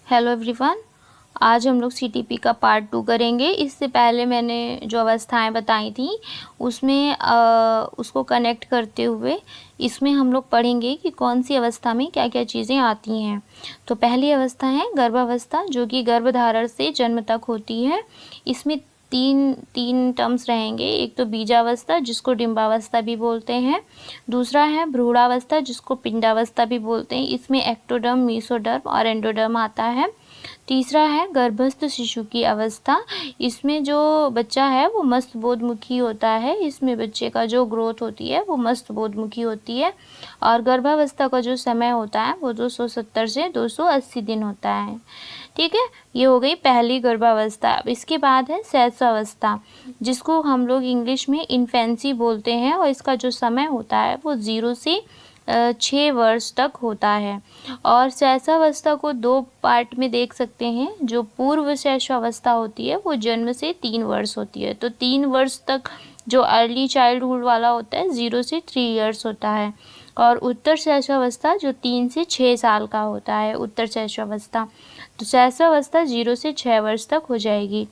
Hello everyone. आज हम लोग सीटीपी का पार्ट 2 करेंगे। इससे पहले मैंने जो अवस्थाएं बताई थी उसमें उसको कनेक्ट करते हुए इसमें हम लोग पढ़ेंगे कि कौन सी अवस्था में क्या क्या चीज़ें आती हैं। तो पहली अवस्था है गर्भावस्था, जो कि गर्भधारण से जन्म तक होती है। इसमें तीन टर्म्स रहेंगे। एक तो बीजावस्था, जिसको डिंबावस्था भी बोलते हैं। दूसरा है भ्रूणावस्था, जिसको पिंडावस्था भी बोलते हैं। इसमें एक्टोडर्म, मीसोडर्म और एंडोडर्म आता है। तीसरा है गर्भस्थ शिशु की अवस्था। इसमें जो बच्चा है वो मस्तबोधमुखी होता है। इसमें बच्चे का जो ग्रोथ होती है वो मस्तबोधमुखी होती है। और गर्भावस्था का जो समय होता है वो 270 से 280 दिन होता है। ठीक है, ये हो गई पहली गर्भावस्था। अब इसके बाद है शैशवावस्था, जिसको हम लोग इंग्लिश में इन्फेंसी बोलते हैं। और इसका जो समय होता है वो 0 से 6 वर्ष तक होता है। और शैशवावस्था को 2 पार्ट में देख सकते हैं। जो पूर्व शैशवावस्था होती है वो जन्म से 3 वर्ष होती है। तो 3 वर्ष तक जो अर्ली चाइल्डहुड वाला होता है 0 से 3 इयर्स होता है। और उत्तर शैशवावस्था जो 3 से 6 साल का होता है, उत्तर शैशवावस्था। तो शैशवावस्था 0 से 6 वर्ष तक हो जाएगी।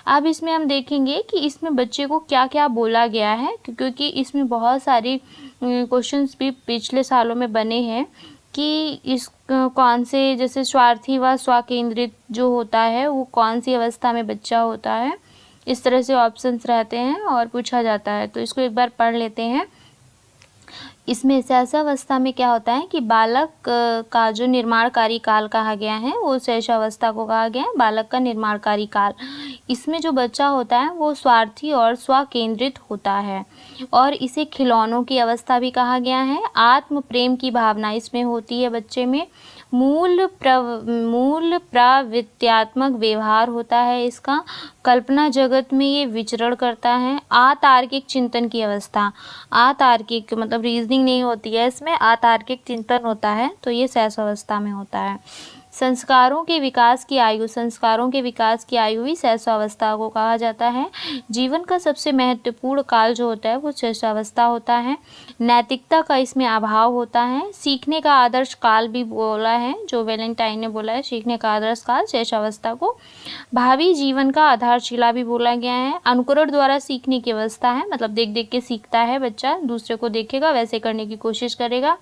अब इसमें हम देखेंगे कि इसमें बच्चे को क्या क्या बोला गया है, क्योंकि इसमें बहुत सारी क्वेश्चंस भी पिछले सालों में बने हैं कि इस कौन से, जैसे स्वार्थी व स्वकेंद्रित जो होता है वो कौन सी अवस्था में बच्चा होता है। इस तरह से ऑप्शंस रहते हैं और पूछा जाता है। तो इसको एक बार पढ़ लेते हैं। इसमें शैशवावस्था में क्या होता है कि बालक का जो निर्माणकारी काल कहा गया है वो शैशवावस्था को कहा गया है, बालक का निर्माणकारी काल। इसमें जो बच्चा होता है वो स्वार्थी और स्वकेंद्रित होता है। और इसे खिलौनों की अवस्था भी कहा गया है। आत्म प्रेम की भावना इसमें होती है बच्चे में। मूल प्रवृत्त्यात्मक व्यवहार होता है इसका। कल्पना जगत में ये विचरण करता है। अतार्किक चिंतन की अवस्था, अतार्किक मतलब रीजनिंग नहीं होती है इसमें, अतार्किक चिंतन होता है। तो ये शैशवावस्था में होता है। संस्कारों के विकास की आयु, संस्कारों के विकास की आयु भी शैशवावस्था को कहा जाता है। जीवन का सबसे महत्वपूर्ण काल जो होता है वो शैशवावस्था होता है। नैतिकता का इसमें अभाव होता है। सीखने का आदर्श काल भी बोला है, जो वैलेंटाइन ने बोला है, सीखने का आदर्श काल शैशवावस्था को। भावी जीवन का आधारशिला भी बोला गया है। अनुकरण द्वारा सीखने की अवस्था है, मतलब देख देख के सीखता है बच्चा, दूसरे को देखेगा वैसे करने की कोशिश करेगा।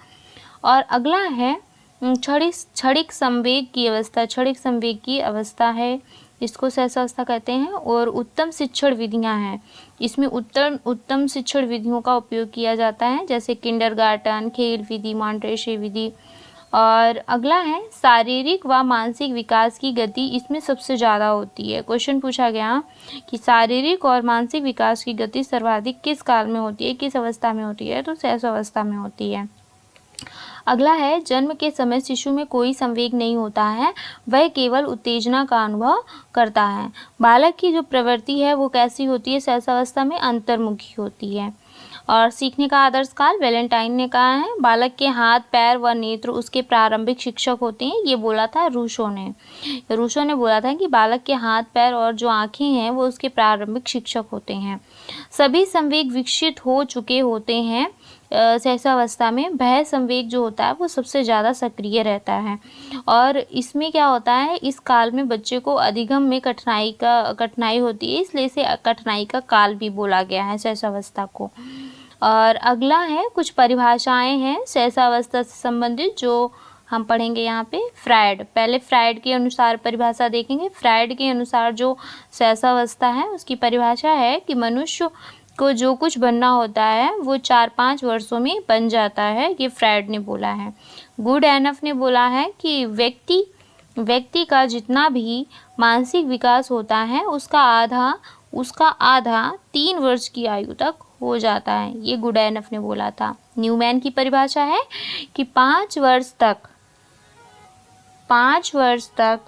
और अगला है क्षणिक संवेग की अवस्था। क्षणिक संवेग की अवस्था है, इसको शैशवावस्था कहते हैं। और उत्तम शिक्षण विधियां हैं। इसमें उत्तम शिक्षण विधियों का उपयोग किया जाता है, जैसे किंडरगार्टन, खेल विधि, मॉन्टेसरी विधि। और अगला है शारीरिक व मानसिक विकास की गति इसमें सबसे ज़्यादा होती है। क्वेश्चन पूछा गया कि शारीरिक और मानसिक विकास की गति सर्वाधिक किस काल में होती है, किस अवस्था में होती है, तो शैशवावस्था में होती है। अगला है जन्म के समय शिशु में कोई संवेग नहीं होता है, वह केवल उत्तेजना का अनुभव करता है। बालक की जो प्रवृत्ति है वो कैसी होती है शैशवावस्था में, अंतर्मुखी होती है। और सीखने का आदर्श काल वैलेंटाइन ने कहा है। बालक के हाथ, पैर व नेत्र उसके प्रारंभिक शिक्षक होते हैं, ये बोला था रूसो ने बोला था कि बालक के हाथ, पैर और जो आँखें हैं वो उसके प्रारंभिक शिक्षक होते हैं। सभी संवेग विकसित हो चुके होते हैं शैशवावस्था में। भय संवेग जो होता है वो सबसे ज़्यादा सक्रिय रहता है। और इसमें क्या होता है, इस काल में बच्चे को अधिगम में कठिनाई होती है, इसलिए इसे कठिनाई का काल भी बोला गया है शैशवावस्था को। और अगला है कुछ परिभाषाएं हैं शैशवावस्था से संबंधित जो हम पढ़ेंगे यहाँ पे। फ्रायड, पहले फ्रायड के अनुसार परिभाषा देखेंगे। फ्रायड के अनुसार जो शैशवावस्था है उसकी परिभाषा है कि मनुष्य को जो कुछ बनना होता है वो 4-5 वर्षों में बन जाता है, ये फ्रायड ने बोला है। गुड एनफ ने बोला है कि व्यक्ति का जितना भी मानसिक विकास होता है उसका आधा 3 वर्ष की आयु तक हो जाता है, ये गुड एनफ ने बोला था। न्यूमैन की परिभाषा है कि 5 वर्ष तक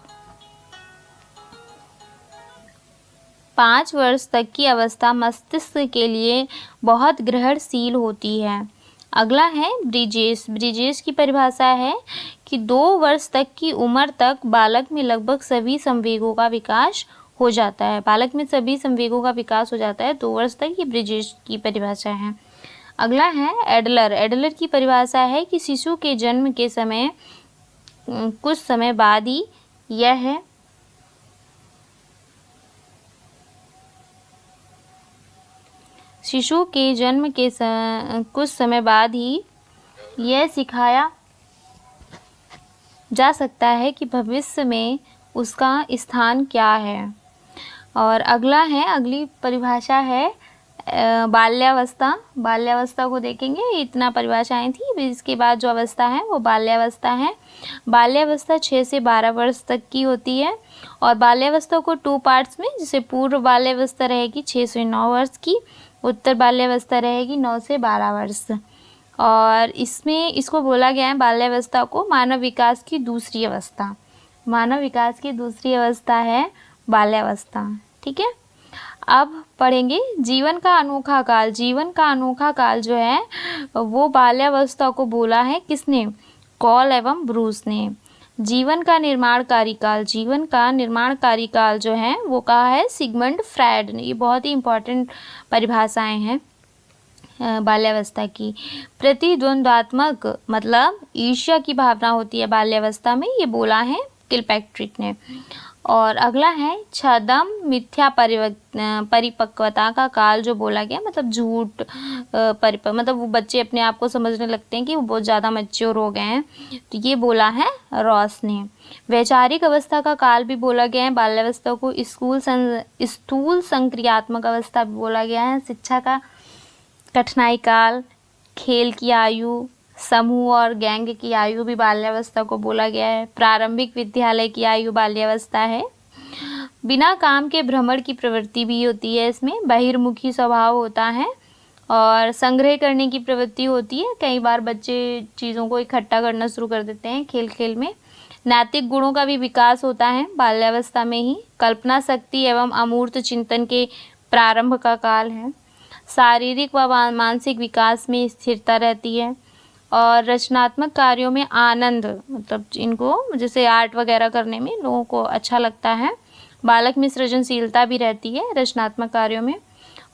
की अवस्था मस्तिष्क के लिए बहुत ग्रहणशील होती है। अगला है ब्रिजेश की परिभाषा है कि 2 वर्ष तक की उम्र तक बालक में लगभग सभी संवेगों का विकास हो जाता है। 2 वर्ष तक, ये ब्रिजेश की परिभाषा है। अगला है एडलर की परिभाषा है कि शिशु के जन्म के समय कुछ समय बाद ही यह है शिशु के जन्म के कुछ समय बाद ही यह सिखाया जा सकता है कि भविष्य में उसका स्थान क्या है। और अगली परिभाषा है बाल्यावस्था। बाल्यावस्था को देखेंगे, इतना परिभाषाएं थी, इसके बाद जो अवस्था है वो बाल्यावस्था है। बाल्यावस्था 6 से 12 वर्ष तक की होती है और बाल्यावस्था को 2 पार्ट्स में, जैसे पूर्व बाल्यावस्था रहेगी 6 से 9 वर्ष की, उत्तर बाल्यावस्था रहेगी 9 से 12 वर्ष। और इसको बोला गया है बाल्यावस्था को मानव विकास की दूसरी अवस्था। मानव विकास की दूसरी अवस्था है बाल्यावस्था। ठीक है, अब पढ़ेंगे जीवन का अनोखा काल। जीवन का अनोखा काल जो है वो बाल्यावस्था को बोला है किसने? कॉल एवं ब्रूस ने। जीवन का निर्माणकारी काल, जीवन का निर्माणकारी काल जो है वो कहा है सिगमंड फ्रायड ने। ये बहुत ही इम्पोर्टेंट परिभाषाएं हैं बाल्यावस्था की। प्रतिद्वंद्वात्मक मतलब ईर्ष्या की भावना होती है बाल्यावस्था में, ये बोला है किलपैट्रिक ने। और अगला है छद्म मिथ्या परिपक्वता का काल जो बोला गया, मतलब झूठ मतलब वो बच्चे अपने आप को समझने लगते हैं कि वो बहुत ज़्यादा मैच्योर हो गए हैं, तो ये बोला है रॉस ने। वैचारिक अवस्था का काल भी बोला गया है बाल्यावस्था को। स्थूल संक्रियात्मक अवस्था भी बोला गया है। शिक्षा का कठिनाई काल, खेल की आयु, समूह और गैंग की आयु भी बाल्यावस्था को बोला गया है। प्रारंभिक विद्यालय की आयु बाल्यावस्था है। बिना काम के भ्रमण की प्रवृत्ति भी होती है इसमें। बहिर्मुखी स्वभाव होता है और संग्रह करने की प्रवृत्ति होती है। कई बार बच्चे चीज़ों को इकट्ठा करना शुरू कर देते हैं खेल खेल में। नैतिक गुणों का भी विकास होता है बाल्यावस्था में ही। कल्पना शक्ति एवं अमूर्त चिंतन के प्रारंभ का काल है। शारीरिक व मानसिक विकास में स्थिरता रहती है और रचनात्मक कार्यों में आनंद, मतलब इनको जैसे आर्ट वगैरह करने में लोगों को अच्छा लगता है। बालक में सृजनशीलता भी रहती है रचनात्मक कार्यों में।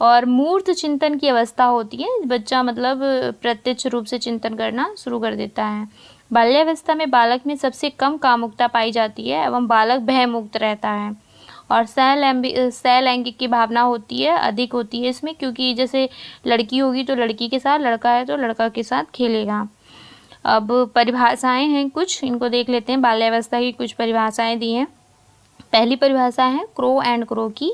और मूर्त चिंतन की अवस्था होती है, बच्चा मतलब प्रत्यक्ष रूप से चिंतन करना शुरू कर देता है। बाल्यावस्था में बालक में सबसे कम कामुकता पाई जाती है एवं बालक भयमुक्त रहता है। और सैलैंगिक की भावना होती है, अधिक होती है इसमें, क्योंकि जैसे लड़की होगी तो लड़की के साथ, लड़का है तो लड़का के साथ खेलेगा। अब परिभाषाएं हैं कुछ, इनको देख लेते हैं। बाल्यावस्था की कुछ परिभाषाएं दी हैं। पहली परिभाषा है क्रो एंड क्रो की।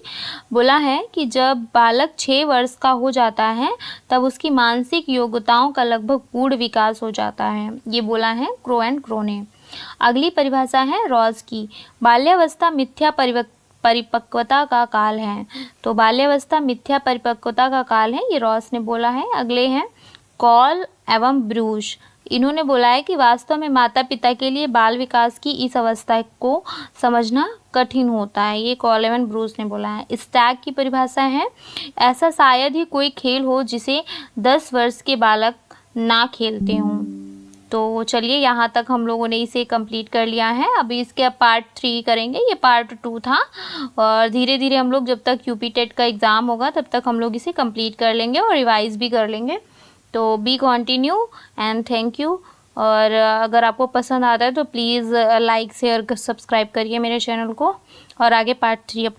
बोला है कि जब बालक 6 वर्ष का हो जाता है तब उसकी मानसिक योग्यताओं का लगभग पूर्ण विकास हो जाता है। ये बोला है क्रो एंड क्रो ने। अगली परिभाषा है रॉस की। बाल्यावस्था मिथ्या परिपक्वता का काल है। तो बाल्यावस्था मिथ्या परिपक्वता का काल है, ये रॉस ने बोला है। अगले हैं कॉल एवं ब्रूस। इन्होंने बोला है कि वास्तव में माता पिता के लिए बाल विकास की इस अवस्था को समझना कठिन होता है, ये कॉल एवं ब्रूस ने बोला है। स्टैग की परिभाषा है ऐसा शायद ही कोई खेल हो जिसे 10 वर्ष के बालक ना खेलते हों। तो चलिए यहाँ तक हम लोगों ने इसे कंप्लीट कर लिया है। अभी इसके पार्ट 3 करेंगे, ये पार्ट 2 था। और धीरे धीरे हम लोग जब तक यूपी टेट का एग्ज़ाम होगा तब तक हम लोग इसे कंप्लीट कर लेंगे और रिवाइज भी कर लेंगे। तो B continue and thank you. और अगर आपको पसंद आता है तो प्लीज़ लाइक शेयर सब्सक्राइब करिए मेरे चैनल को और आगे पार्ट 3